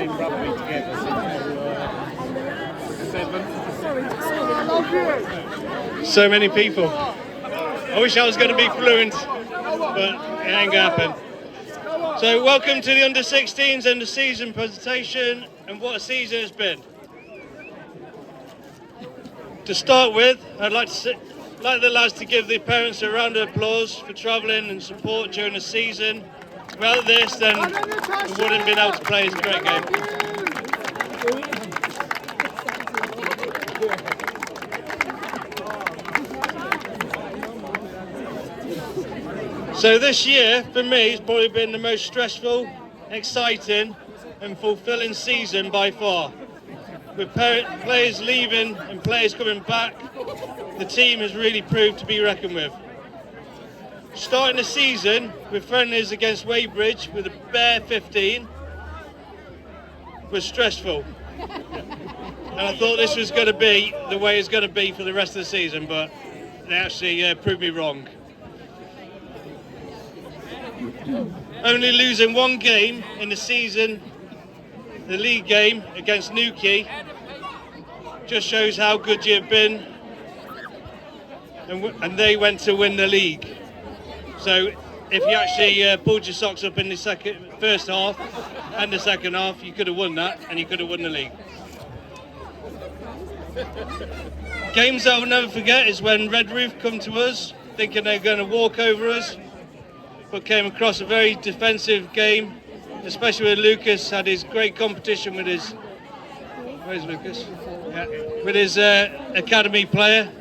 playing rugby together since So many people. I wish I was going to be fluent, but it ain't going to happen. So welcome to the Under-16s end of season presentation, and what a season it's been. To start with, I'd like the lads to give the parents a round of applause for travelling and support during the season. Without this, then we wouldn't have been able to play this great game. So this year, for me, has probably been the most stressful, exciting and fulfilling season by far. With players leaving and players coming back, the team has really proved to be reckoned with. Starting the season with friendlies against Weybridge with a bare 15 was stressful. And I thought this was going to be the way it's going to be for the rest of the season, but they actually proved me wrong. Only losing one game in the season, the league game against Newquay, just shows how good you've been, and they went to win the league. So if you actually pulled your socks up in the first half and the second half, you could have won that and you could have won the league. Games that I'll never forget is when Red Roof come to us thinking they're going to walk over us, but came across a very defensive game, especially with Lucas had his great competition with his, where's Lucas? Yeah, with his academy player.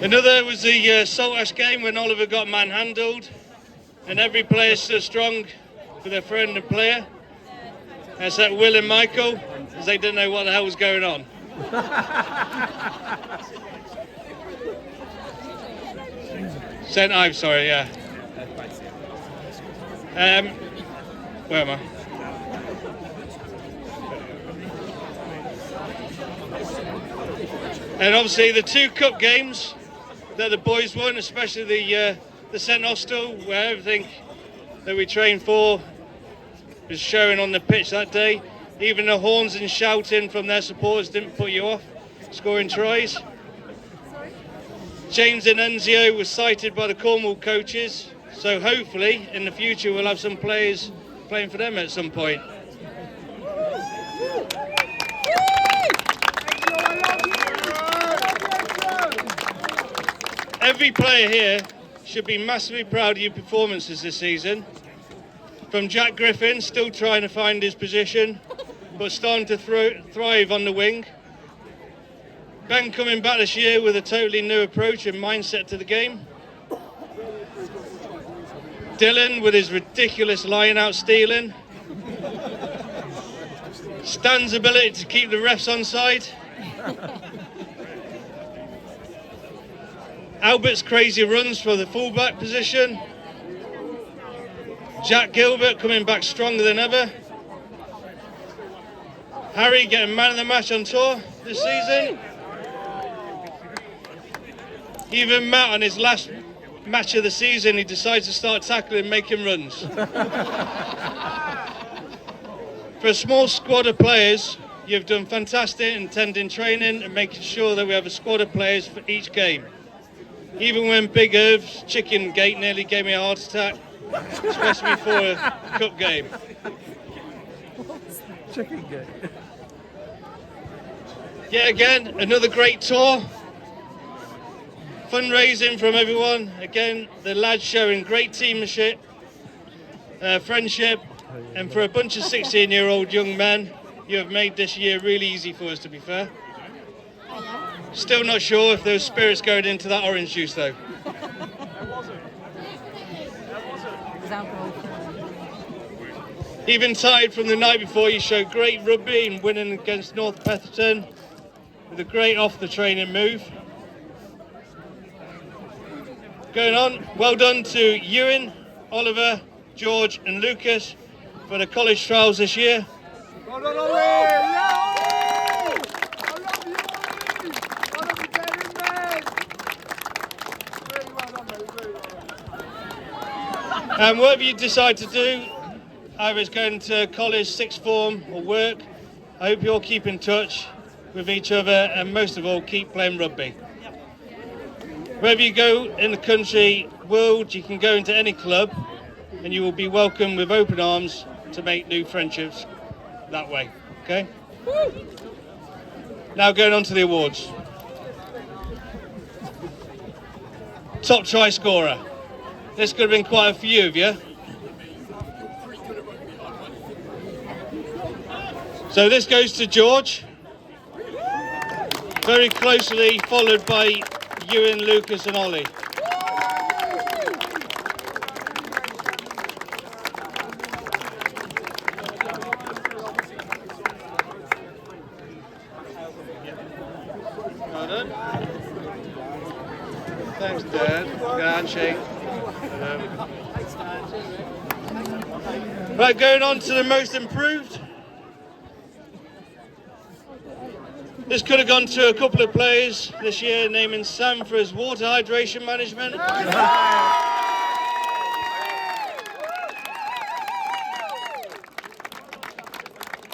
Another was the U16’s game when Oliver got manhandled and every player stood strong for their friend and player, except Will and Michael, as they didn't know what the hell was going on. St. Ives, sorry, yeah. Where am I? And obviously the two cup games that the boys won, especially the St. Austell, where everything that we trained for was showing on the pitch that day. Even the horns and shouting from their supporters didn't put you off scoring tries. James and Enzio was cited by the Cornwall coaches, so hopefully in the future we'll have some players playing for them at some point. Every player here should be massively proud of your performances this season. From Jack Griffin, still trying to find his position, but starting to thrive on the wing. Ben coming back this year with a totally new approach and mindset to the game. Dylan with his ridiculous line-out stealing. Stan's ability to keep the refs on side. Albert's crazy runs for the fullback position. Jack Gilbert coming back stronger than ever. Harry getting man of the match on tour this season. Even Matt on his last match of the season, he decides to start tackling and making runs. For a small squad of players, you've done fantastic in tending training and making sure that we have a squad of players for each game. Even when Big Irv's chicken gate nearly gave me a heart attack, especially for a cup game. Chicken gate. Yet again, another great tour. Fundraising from everyone. Again, the lads showing great teammanship, friendship, and for a bunch of 16-year-old young men, you have made this year really easy for us, to be fair. Still not sure if there's spirits going into that orange juice though. Even tired from the night before, you showed great rugby and winning against North Petherton with a great off the training move. Going on, well done to Ewan, Oliver, George and Lucas for the college trials this year. Well done, Ollie! Yeah! I love you, Ollie! I love you, And whatever you decide to do, either it's going to college, sixth form or work, I hope you all keep in touch with each other and most of all keep playing rugby. Wherever you go in the country, world, you can go into any club and you will be welcomed with open arms to make new friendships that way, okay? Now going on to the awards. Top try scorer. This could have been quite a few of you. So this goes to George, very closely followed by Ewan, Lucas and Ollie. Well done. Thanks, Dad. Good handshake. Right, going on to the most improved. This could have gone to a couple of players this year, naming Sam for his water hydration management.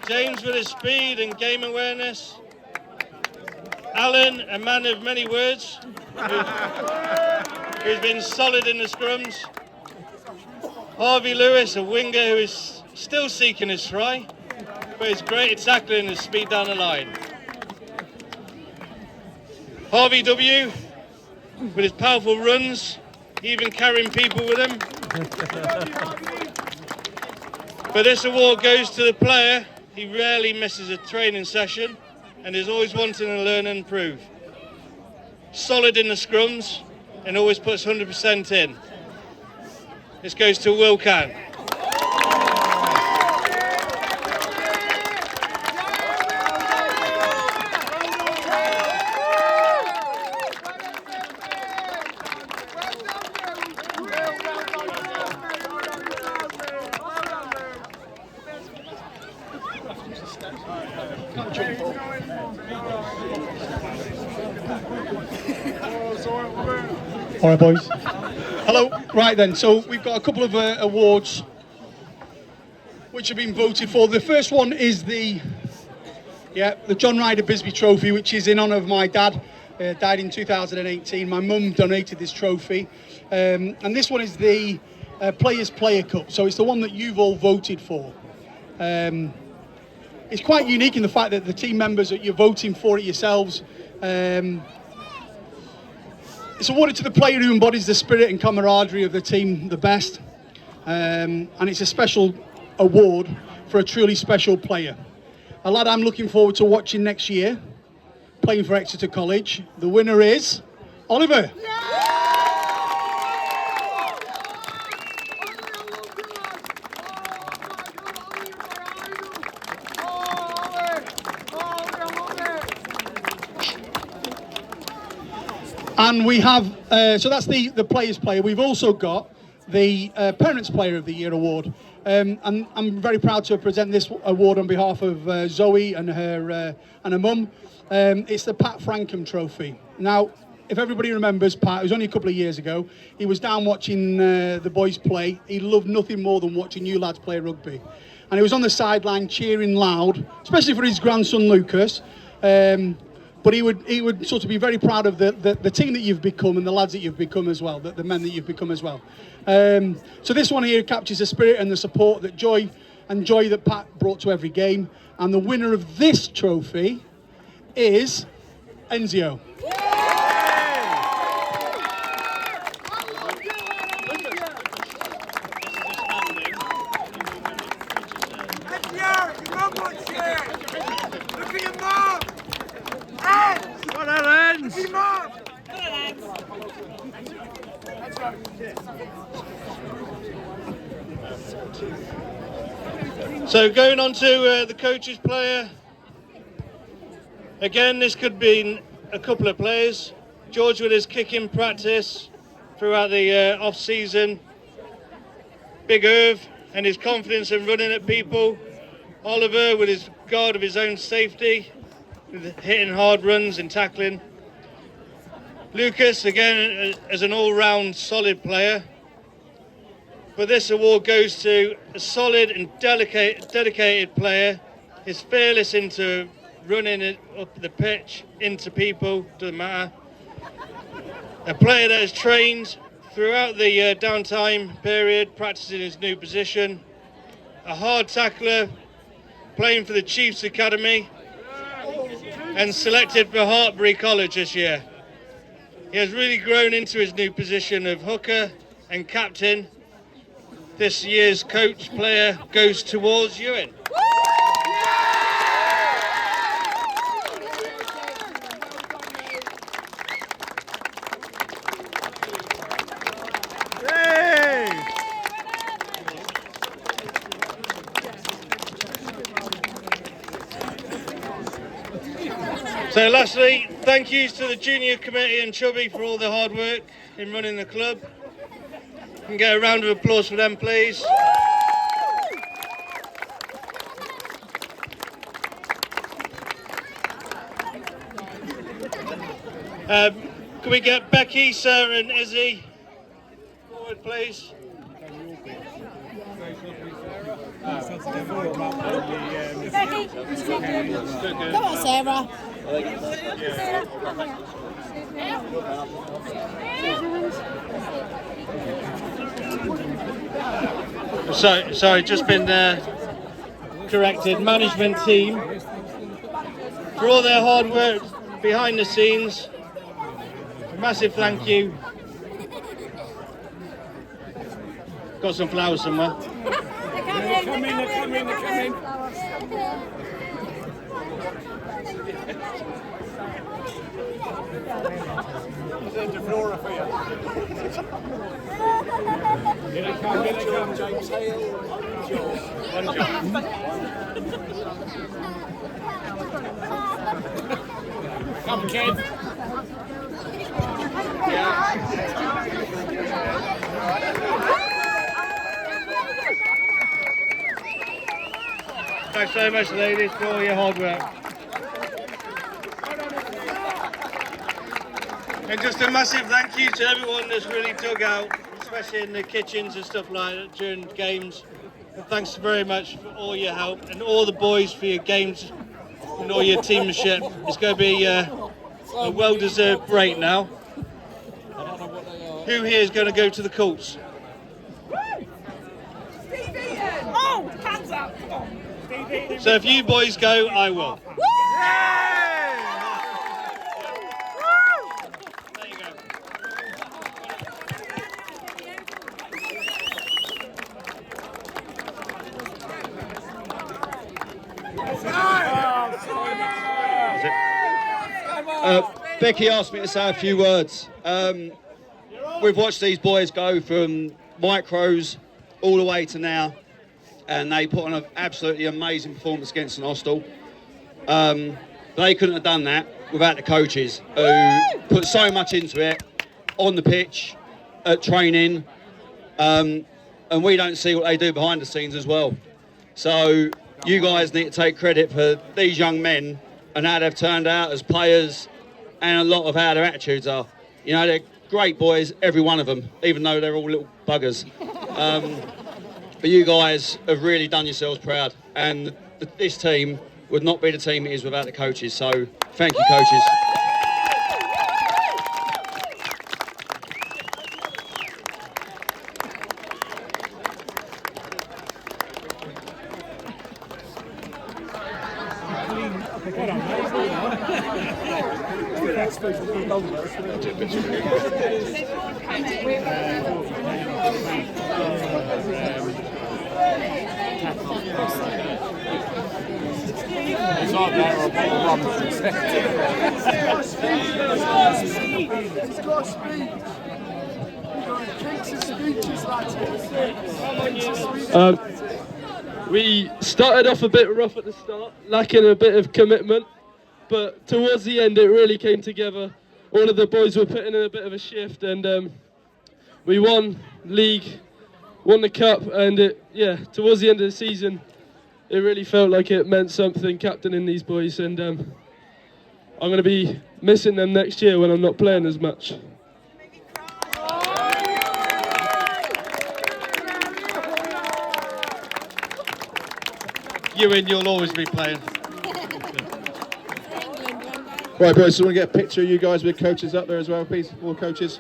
James with his speed and game awareness. Alan, a man of many words, who's been solid in the scrums. Harvey Lewis, a winger who is still seeking his try, but he's great at tackling and speed down the line. Harvey W, with his powerful runs, even carrying people with him. But this award goes to the player. He rarely misses a training session and is always wanting to learn and improve. Solid in the scrums and always puts 100% in. This goes to Will Can. All right, boys. Hello. Right then, so we've got a couple of awards which have been voted for. The first one is the John Ryder Bisbee Trophy, which is in honour of my dad. Died in 2018. My mum donated this trophy, and this one is the Players Player Cup. So it's the one that you've all voted for. It's quite unique in the fact that the team members that you're voting for it yourselves. It's awarded to the player who embodies the spirit and camaraderie of the team the best, and it's a special award for a truly special player. A lad I'm looking forward to watching next year, playing for Exeter College. The winner is Oliver. And we have, so that's the Players Player. We've also got the Parents Player of the Year award. And I'm very proud to present this award on behalf of Zoe and her mum. It's the Pat Frankham Trophy. Now, if everybody remembers Pat, it was only a couple of years ago. He was down watching the boys play. He loved nothing more than watching you lads play rugby. And he was on the sideline cheering loud, especially for his grandson Lucas. But he would sort of be very proud of the team that you've become and the lads that you've become as well, the men that you've become as well. So this one here captures the spirit and the support that joy that Pat brought to every game. And the winner of this trophy is Enzio. So going on to the coach's player. Again, this could be a couple of players. George with his kicking practice throughout the off-season. Big Irv and his confidence in running at people. Oliver with his guard of his own safety, with hitting hard runs and tackling. Lucas, again, as an all-round solid player. but this award goes to a solid and dedicated player. He's fearless into running it up the pitch, into people, doesn't matter. A player that has trained throughout the downtime period, practicing his new position. A hard tackler, playing for the Chiefs Academy, and selected for Hartbury College this year. He has really grown into his new position of hooker and captain. This year's coach player goes towards Ewan. So lastly, thank yous to the junior committee and Chubby for all the hard work in running the club. Can get a round of applause for them, please. Can we get Becky, Sarah and Izzy forward, please? Come on, Sarah. Sorry, just been corrected. Management team for all their hard work behind the scenes. A massive thank you. Got some flowers somewhere. They're coming. Flora for you. Here they come, James Hale. One job. Come, kid. Thanks so much, ladies, for all your hard work. And just a massive thank you to everyone that's really dug out, especially in the kitchens and stuff like that during games. And thanks very much for all your help, and all the boys for your games and all your teammanship. It's going to be a well-deserved break now. Who here is going to go to the courts? Oh, hands up, come on. So if you boys go, I will. There you go. Becky asked me to say a few words. We've watched these boys go from micros all the way to now, and they put on an absolutely amazing performance against an hostel. They couldn't have done that without the coaches, who put so much into it on the pitch, at training, and we don't see what they do behind the scenes as well. So you guys need to take credit for these young men and how they've turned out as players, and a lot of how their attitudes are. You know, they're great boys, every one of them, even though they're all little buggers. But you guys have really done yourselves proud, and this team would not be the team it is without the coaches. So thank you, coaches. We started off a bit rough at the start, lacking a bit of commitment, but towards the end it really came together. All of the boys were putting in a bit of a shift, and we won league, won the cup, and towards the end of the season it really felt like it meant something captaining these boys, and I'm going to be missing them next year when I'm not playing as much. Ewan, you'll always be playing. Right, boys, so I want to get a picture of you guys with coaches up there as well, please. All coaches.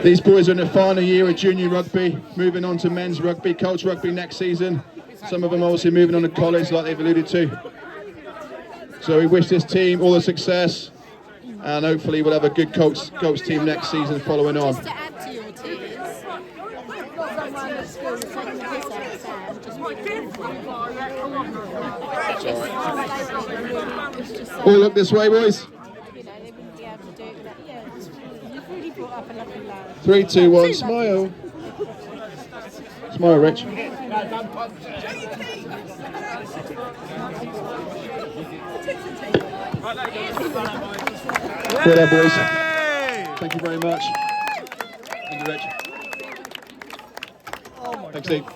These boys are in the final year of junior rugby, moving on to men's rugby, coach rugby next season. Some of them obviously moving on to college, like they've alluded to. So we wish this team all the success, and hopefully we'll have a good coach team next season following on. Just to add to your tears, someone at school taking the piss out of Sam, just All look this way, boys. you know, they wouldn't be able to do it without, yeah, you've really brought up a lovely lad. 3, 2, 1, smile. Smile, Rich. Well done, boys. Thank you very much. Thank you, Rich. Thanks, Steve.